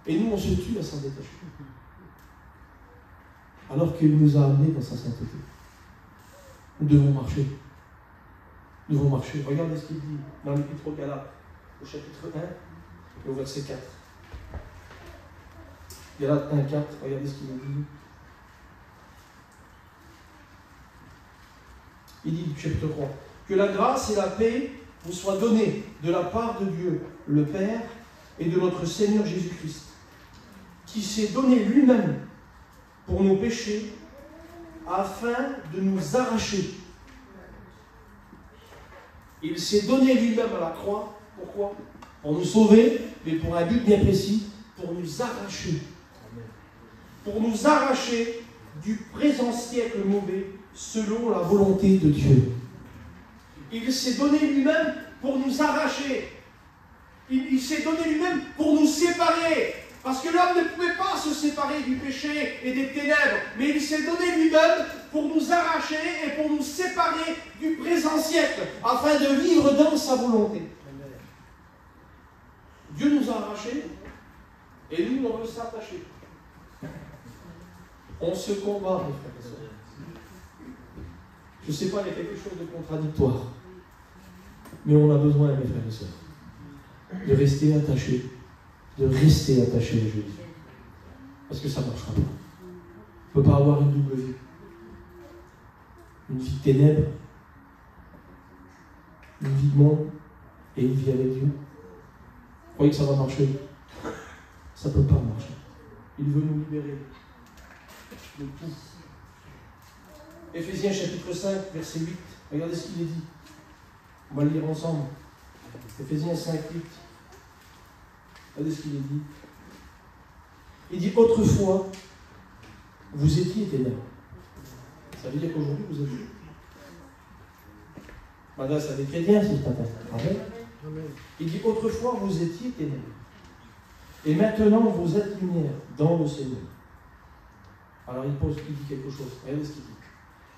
et nous, on se tue à s'en détacher. Alors qu'il nous a amenés dans sa sainteté. Nous devons marcher. Nous devons marcher. Regardez ce qu'il dit dans l'Épître aux Galates, au chapitre 1 et au verset 4. Galates 1, 4, regardez ce qu'il nous dit. Il dit, chapitre 3, que la grâce et la paix vous soient données de la part de Dieu, le Père, et de notre Seigneur Jésus-Christ, qui s'est donné lui-même pour nos péchés, afin de nous arracher Il s'est donné lui-même à la croix. Pourquoi? Pour nous sauver, mais pour un but bien précis, pour nous arracher. Pour nous arracher du présent siècle mauvais selon la volonté de Dieu. Il s'est donné lui-même pour nous arracher. Il s'est donné lui-même pour nous séparer. Parce que l'homme ne pouvait pas se séparer du péché et des ténèbres. Mais il s'est donné lui-même pour nous arracher et pour nous séparer du présent siècle, afin de vivre dans sa volonté. Dieu nous a arrachés et nous, on veut s'attacher. On se combat, mes frères et sœurs. Je ne sais pas, il y a quelque chose de contradictoire. Mais on a besoin, mes frères et sœurs, de rester attachés. De rester attachés à Jésus. Parce que ça ne marchera pas. On ne peut pas avoir une double vie. Une vie de ténèbres, une vie de monde et une vie avec Dieu. Vous croyez que ça va marcher? Ça ne peut pas marcher. Il veut nous libérer de tout. Éphésiens chapitre 5, verset 8. Regardez ce qu'il est dit. On va le lire ensemble. Éphésiens 5, 8. Regardez ce qu'il est dit. Il dit, autrefois, vous étiez ténèbres. Ça veut dire qu'aujourd'hui, vous êtes Dieu. Madame, ça des chrétiens, c'est certain. Amen. Il dit, autrefois, vous étiez ténèbres. Et maintenant, vous êtes lumière dans le Seigneur. Alors, il dit quelque chose. Regardez ce qu'il dit.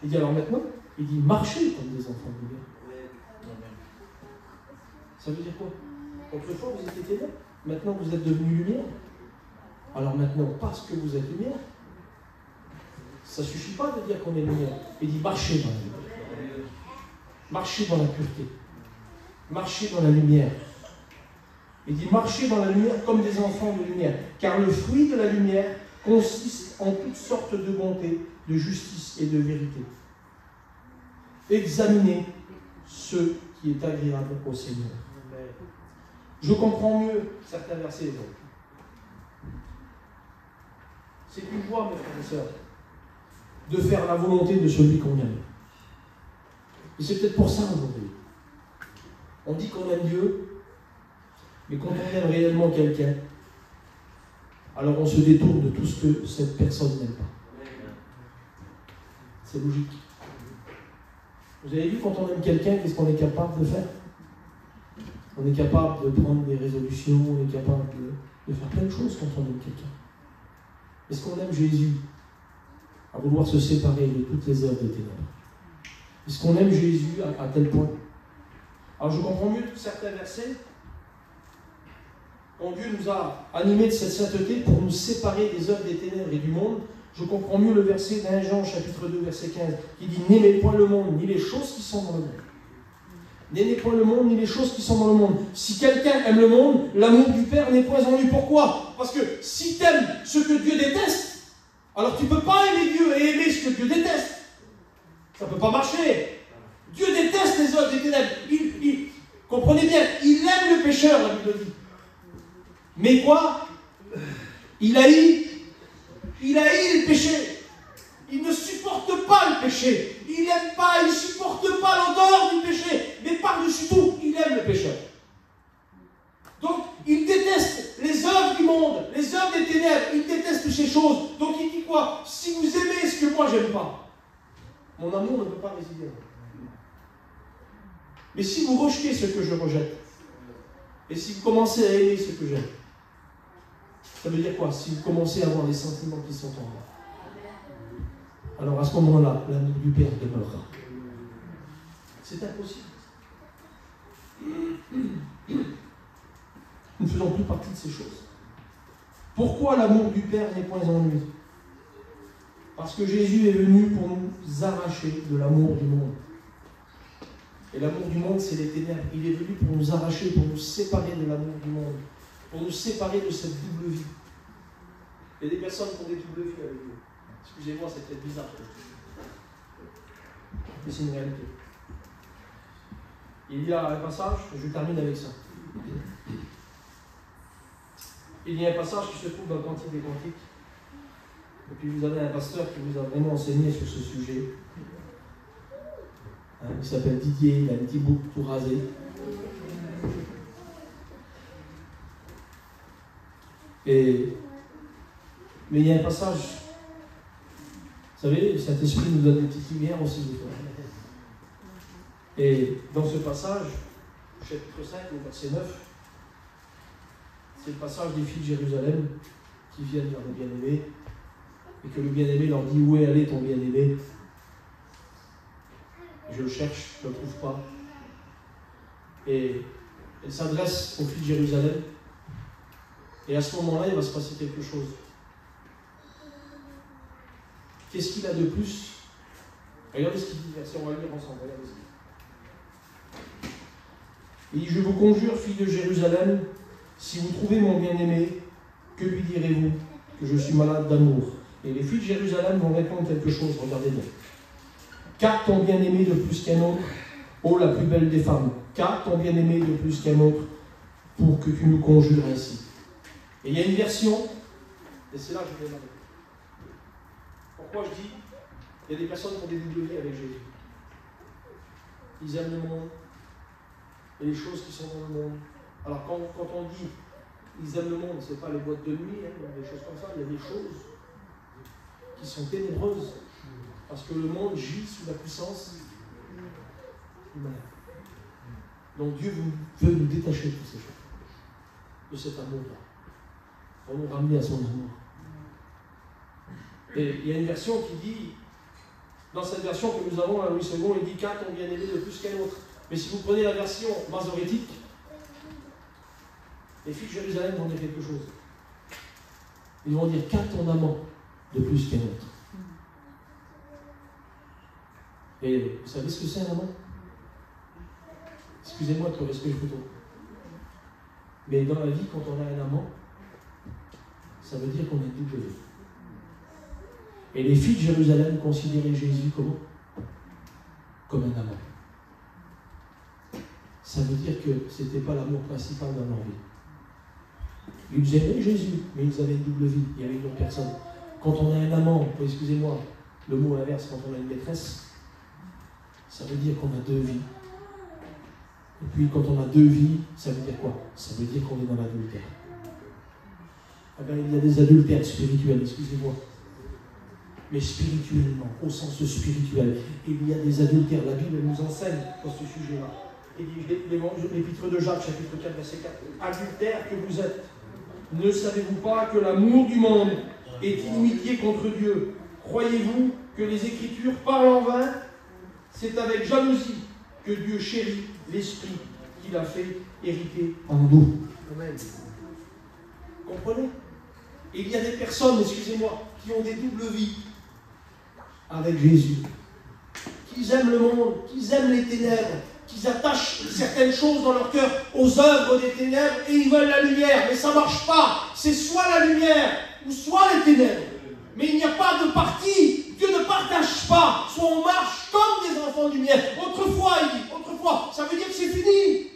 Il dit, alors maintenant, il dit, marchez comme des enfants de lumière. Ça veut dire quoi? Autrefois, vous étiez ténèbres. Maintenant, vous êtes devenus lumière. Alors maintenant, parce que vous êtes lumière, ça ne suffit pas de dire qu'on est lumière. Il dit, marchez dans la lumière. Marchez dans la pureté. Marchez dans la lumière. Il dit, marchez dans la lumière comme des enfants de lumière. Car le fruit de la lumière consiste en toutes sortes de bonté, de justice et de vérité. Examinez ce qui est agréable au Seigneur. Je comprends mieux certains versets. C'est une voie, mes frères et sœurs, de faire la volonté de celui qu'on aime. Et c'est peut-être pour ça aujourd'hui. On dit qu'on aime Dieu, mais quand on aime réellement quelqu'un, alors on se détourne de tout ce que cette personne n'aime pas. C'est logique. Vous avez vu, quand on aime quelqu'un, qu'est-ce qu'on est capable de faire? On est capable de prendre des résolutions, on est capable de faire plein de choses quand on aime quelqu'un. Est-ce qu'on aime Jésus à vouloir se séparer de toutes les œuvres des ténèbres? Est-ce qu'on aime Jésus à tel point? Alors je comprends mieux certains versets quand Dieu nous a animés de cette sainteté pour nous séparer des œuvres des ténèbres et du monde. Je comprends mieux le verset d'1 Jean chapitre 2 verset 15 qui dit « N'aimez point le monde, ni les choses qui sont dans le monde. » N'aimez point le monde, ni les choses qui sont dans le monde. Si quelqu'un aime le monde, l'amour du Père n'est point en lui. Pourquoi? Parce que si tu aimes ce que Dieu déteste, alors tu ne peux pas aimer Dieu et aimer ce que Dieu déteste. Ça ne peut pas marcher. Dieu déteste les œuvres des ténèbres. Comprenez bien, il aime le pécheur, la Bible dit. Mais quoi? Il haït le péché. Il ne supporte pas le péché. Il n'aime pas, il ne supporte pas l'odeur du péché. Mais par-dessus tout, il aime le pécheur. Donc, il déteste les œuvres du monde, les œuvres des ténèbres. Il déteste ces choses. Donc, il dit quoi? Si vous aimez ce que moi, j'aime pas, mon amour ne peut pas résider en vous. Mais si vous rejetez ce que je rejette, et si vous commencez à aimer ce que j'aime, ça veut dire quoi? Si vous commencez à avoir des sentiments qui sont en moi, alors à ce moment-là, l'amour du Père demeurera. C'est impossible. Nous ne faisons plus partie de ces choses. Pourquoi l'amour du Père n'est point en lui? Parce que Jésus est venu pour nous arracher de l'amour du monde. Et l'amour du monde, c'est les ténèbres. Il est venu pour nous arracher, pour nous séparer de l'amour du monde, pour nous séparer de cette double vie. Il y a des personnes qui ont des doubles vies avec vous. Excusez-moi, c'est peut-être bizarre. Mais c'est une réalité. Il y a un passage, je termine avec ça. Il y a un passage qui se trouve dans le Cantique des Cantiques. Et puis vous avez un pasteur qui vous a vraiment enseigné sur ce sujet. Il s'appelle Didier, il a un petit bouc tout rasé. Mais il y a un passage, vous savez, le Saint-Esprit nous donne une petite lumière aussi des fois. Et dans ce passage, chapitre 5, au verset 9, c'est le passage des filles de Jérusalem qui viennent vers le bien-aimé et que le bien-aimé leur dit: où est allé ton bien-aimé? Je le cherche, je ne le trouve pas. Et elle s'adresse aux filles de Jérusalem. Et à ce moment-là, il va se passer quelque chose. Qu'est-ce qu'il a de plus? Regardez ce qu'il dit, on va le lire ensemble. Regardez ce qu'il dit. Il dit: je vous conjure, filles de Jérusalem, si vous trouvez mon bien-aimé, que lui direz-vous? Que je suis malade d'amour. Et les filles de Jérusalem vont répondre quelque chose, regardez bien. Qu'a ton bien-aimé de plus qu'un autre, ô la plus belle des femmes? Qu'a ton bien-aimé de plus qu'un autre, pour que tu nous conjures ainsi? Et il y a une version, et c'est là que je vais m'arrêter. Pourquoi je dis, il y a des personnes qui ont des doubles vies avec Jésus. Ils aiment le monde, et les choses qui sont dans le monde. Alors quand on dit ils aiment le monde, ce n'est pas les boîtes de nuit, des choses comme ça, il y a des choses qui sont ténébreuses, parce que le monde gît sous la puissance du mal. Donc Dieu veut nous détacher de toutes ces choses, de cet amour-là, pour nous ramener à son amour. Et il y a une version qui dit, dans cette version que nous avons à Louis II, il dit: qu'a ton bien-aimé de plus qu'un autre. Mais si vous prenez la version masorétique, les filles de Jérusalem vont dire quelque chose. Ils vont dire: qu'a ton amant de plus qu'un autre. Et vous savez ce que c'est un amant? Excusez-moi de te respecter plutôt. Mais dans la vie, quand on a un amant, ça veut dire qu'on a une double vie. Et les filles de Jérusalem considéraient Jésus comment? Comme un amant. Ça veut dire que ce n'était pas l'amour principal dans leur vie. Ils aimaient Jésus, mais ils avaient une double vie. Il y avait une autre personne. Quand on a un amant, excusez-moi, le mot inverse, quand on a une maîtresse, ça veut dire qu'on a deux vies. Et puis quand on a deux vies, ça veut dire quoi? Ça veut dire qu'on est dans l'adultère. Ah ben, il y a des adultères spirituels, excusez-moi. Mais spirituellement, au sens spirituel, il y a des adultères. La Bible nous enseigne dans ce sujet-là. Il dit, l'épître de Jacques, chapitre 4, verset 4, adultères que vous êtes, ne savez-vous pas que l'amour du monde est inimitié contre Dieu? Croyez-vous que les Écritures parlent en vain? C'est avec jalousie que Dieu chérit l'esprit qu'il a fait hériter en nous. Amen. Comprenez? Il y a des personnes, excusez-moi, qui ont des doubles vies avec Jésus, qui aiment le monde, qui aiment les ténèbres, qui attachent certaines choses dans leur cœur aux œuvres des ténèbres et ils veulent la lumière, mais ça ne marche pas. C'est soit la lumière ou soit les ténèbres. Mais il n'y a pas de parti. Dieu ne partage pas. Soit on marche comme des enfants de lumière. Autrefois, il dit, autrefois, ça veut dire que c'est fini.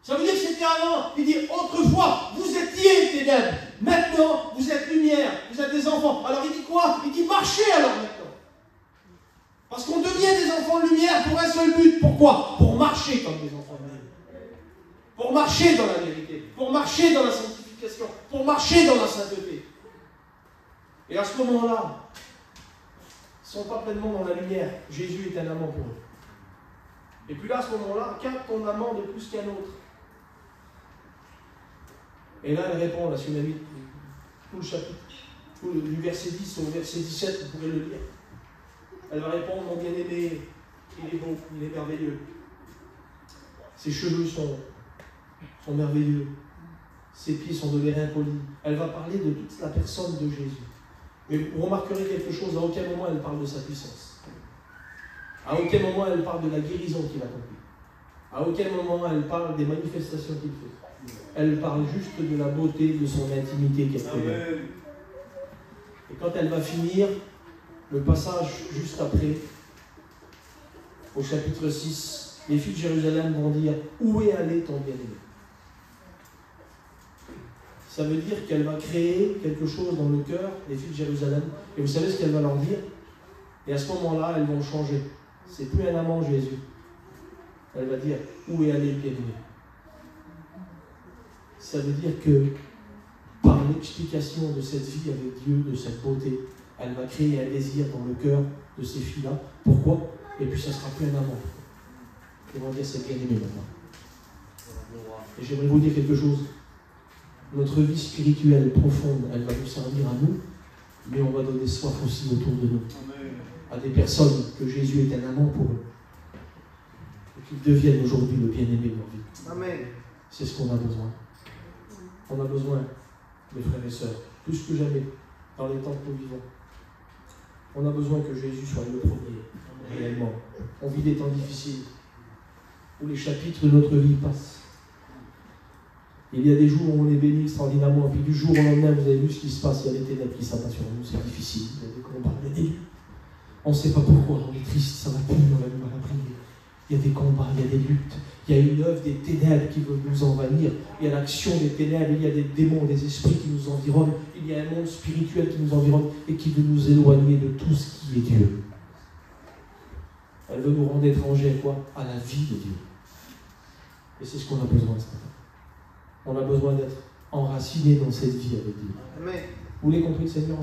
Ça veut dire que c'était avant. Il dit, autrefois, vous étiez ténèbres. Maintenant, vous êtes lumière. Vous êtes des enfants. Alors il dit quoi? Il dit, marchez alors maintenant. Parce qu'on devient des enfants de lumière pour un seul but. Pourquoi? Pour marcher comme des enfants de lumière. Pour marcher dans la vérité. Pour marcher dans la sanctification. Pour marcher dans la sainteté. Et à ce moment-là, ils ne sont pas pleinement dans la lumière. Jésus est un amant pour eux. Et puis là, à ce moment-là, qu'a ton amant de plus qu'un autre? Et là, elle répond, la tsunami, tout le chapitre, du verset 10 au verset 17, vous pouvez le lire. Elle va répondre, mon bien-aimé, il est beau, il est merveilleux. Ses cheveux sont merveilleux. Ses pieds sont de l'airain poli. Elle va parler de toute la personne de Jésus. Mais vous remarquerez quelque chose, à aucun moment elle parle de sa puissance. À aucun moment elle parle de la guérison qu'il a accomplie. À aucun moment elle parle des manifestations qu'il fait. Elle parle juste de la beauté de son intimité qu'elle fait. Et quand elle va finir, le passage juste après, au chapitre 6, les filles de Jérusalem vont dire, où est allé ton bien-aimé? Ça veut dire qu'elle va créer quelque chose dans le cœur des filles de Jérusalem. Et vous savez ce qu'elle va leur dire? Et à ce moment-là, elles vont changer. C'est plus un amant, Jésus. Elle va dire, où est allé le bien-aimé? Ça veut dire que par l'explication de cette vie avec Dieu, de cette beauté, elle va créer un désir dans le cœur de ces filles-là. Pourquoi? Et puis ça ne sera plus un amant. Ils vont dire, c'est bien-aimé maintenant. Et j'aimerais vous dire quelque chose. Notre vie spirituelle profonde, elle va nous servir à nous, mais on va donner soif aussi autour de nous. À des personnes que Jésus est un amant pour eux. Et qu'ils deviennent aujourd'hui le bien-aimé de leur vie. Amen. C'est ce qu'on a besoin. On a besoin, mes frères et sœurs, plus que jamais, dans les temps que nous vivons. On a besoin que Jésus soit le premier, réellement. On vit des temps difficiles, où les chapitres de notre vie passent. Il y a des jours où on est béni extraordinairement, puis du jour au lendemain, vous avez vu ce qui se passe, il y a des ténèbres qui s'abattent sur nous, c'est difficile, il y a des combats, il y a des luttes. On ne sait pas pourquoi, on est triste, ça va plus, on a du mal à prier. Il y a des combats, il y a des luttes, il y a une œuvre des ténèbres qui veut nous envahir, il y a l'action des ténèbres, il y a des démons, des esprits qui nous environnent, il y a un monde spirituel qui nous environne et qui veut nous éloigner de tout ce qui est Dieu. Elle veut nous rendre étrangers à quoi? À la vie de Dieu. Et c'est ce qu'on a besoin ce matin. On a besoin d'être enracinés dans cette vie avec Dieu. Amen. Vous l'avez compris, Seigneur?